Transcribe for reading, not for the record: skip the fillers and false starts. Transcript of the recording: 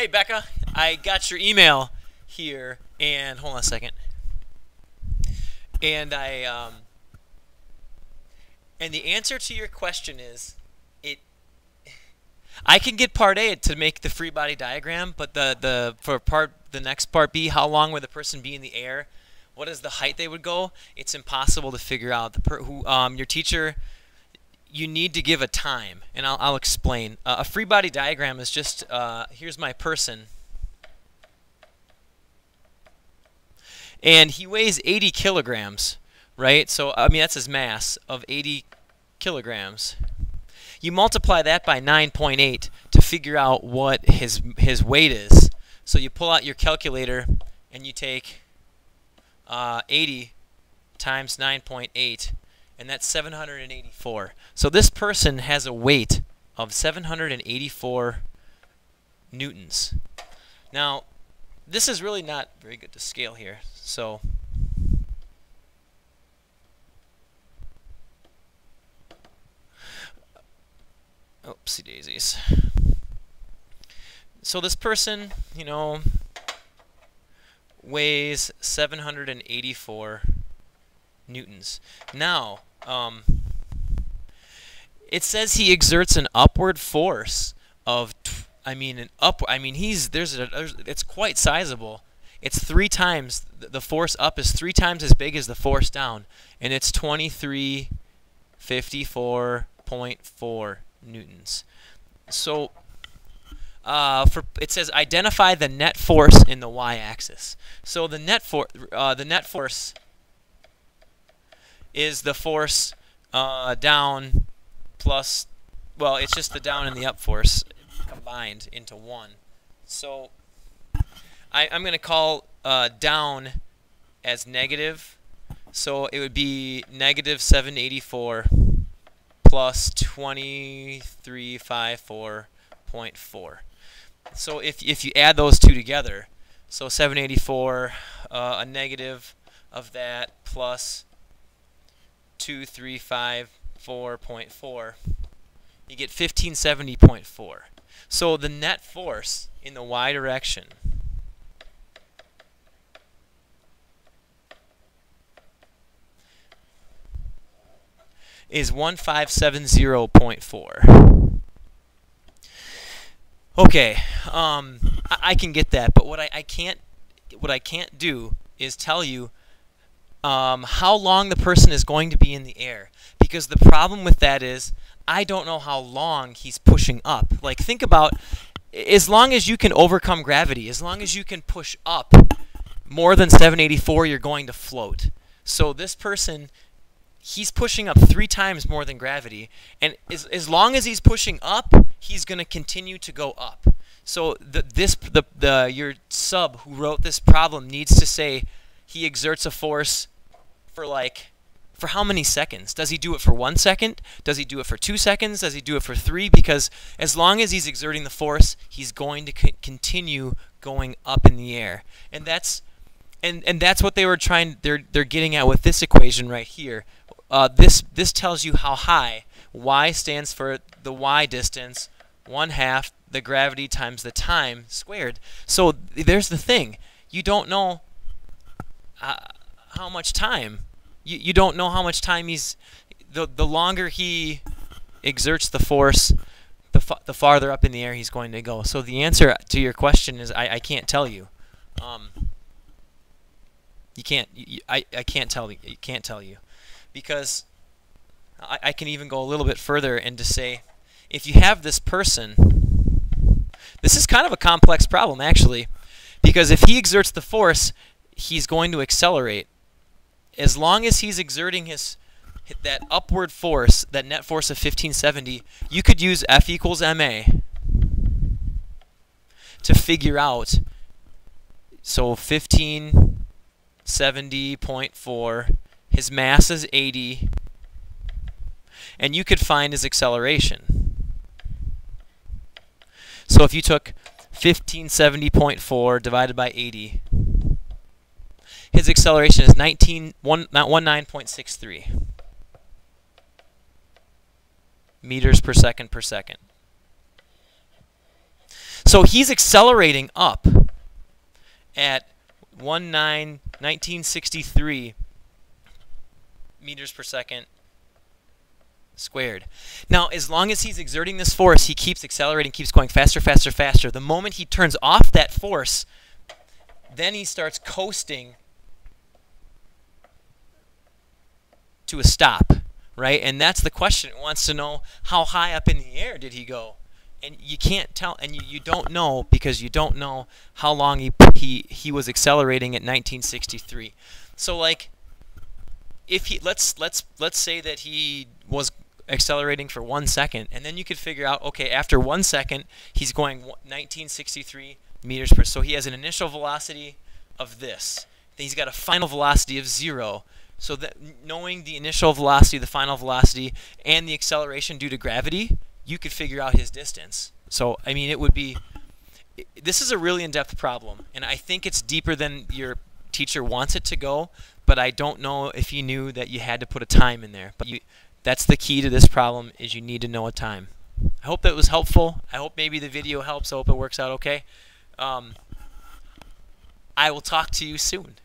Hey Becca, I got your email here, and hold on a second. And and the answer to your question is, it. I can get part A to make the free body diagram, but the next part B, how long would the person be in the air? What is the height they would go? It's impossible to figure out. Your teacher, you need to give a time, and I'll explain. A free body diagram is just here's my person. And he weighs 80 kilograms, right? So, I mean, that's his mass of 80 kilograms. You multiply that by 9.8 to figure out what his weight is. So you pull out your calculator and you take 80 times 9.8, and that's 784. So this person has a weight of 784 newtons. Now, this is really not very good to scale here, so oopsie daisies. So this person, you know, weighs 784 newtons. Now, it says he exerts an upward force of it's quite sizable. It's 3 times the force up is 3 times as big as the force down, and it's 2354.4 newtons. So it says identify the net force in the y-axis. So the net force is the force down plus, well, it's just the down and the up force combined into one. So I'm going to call down as negative. So it would be negative 784 plus 2354.4. So if you add those two together, so 784, a negative of that plus 2354.4, you get 1570.4. So the net force in the y direction is 1570.4. Okay, I can get that, but what I can't do is tell you how long the person is going to be in the air, because the problem with that is I don't know how long he's pushing up. Like, think about, as long as you can overcome gravity, as long as you can push up more than 784, you're going to float. So this person, he's pushing up 3 times more than gravity, and as long as he's pushing up, he's going to continue to go up. So your sub who wrote this problem needs to say he exerts a force for how many seconds? Does he do it for 1 second? Does he do it for 2 seconds? Does he do it for 3? Because as long as he's exerting the force, he's going to continue going up in the air, and that's what they were trying. They're getting at with this equation right here. This tells you how high. Y stands for the y distance, 1/2 the gravity times the time squared. So there's the thing. You don't know how much time. You don't know how much time he's. The longer he exerts the force, the farther up in the air he's going to go. So the answer to your question is I can't tell you. You can't. I can't tell you. You can't tell you, because I can even go a little bit further and to say, if you have this person, this is kind of a complex problem actually, because if he exerts the force, he's going to accelerate. As long as he's exerting that upward force, that net force of 1570, you could use F equals ma to figure out. So 1570.4, his mass is 80, and you could find his acceleration. So if you took 1570.4 divided by 80, his acceleration is 19.63 meters per second per second. So he's accelerating up at 1963 meters per second squared. Now, as long as he's exerting this force, he keeps accelerating, keeps going faster, faster, faster. The moment he turns off that force, then he starts coasting to a stop, right? And that's the question. It wants to know, how high up in the air did he go? And you can't tell, and you don't know, because you don't know how long he was accelerating at 1963. So like, if he let's say that he was accelerating for 1 second, and then you could figure out, okay, after 1 second he's going 1963 meters per. So he has an initial velocity of this. Then he's got a final velocity of 0. So that knowing the initial velocity, the final velocity, and the acceleration due to gravity, you could figure out his distance. So I mean, it would be. This is a really in-depth problem, and I think it's deeper than your teacher wants it to go. But I don't know if you knew that you had to put a time in there. But that's the key to this problem, is you need to know a time. I hope that was helpful. I hope maybe the video helps. I hope it works out okay. I will talk to you soon.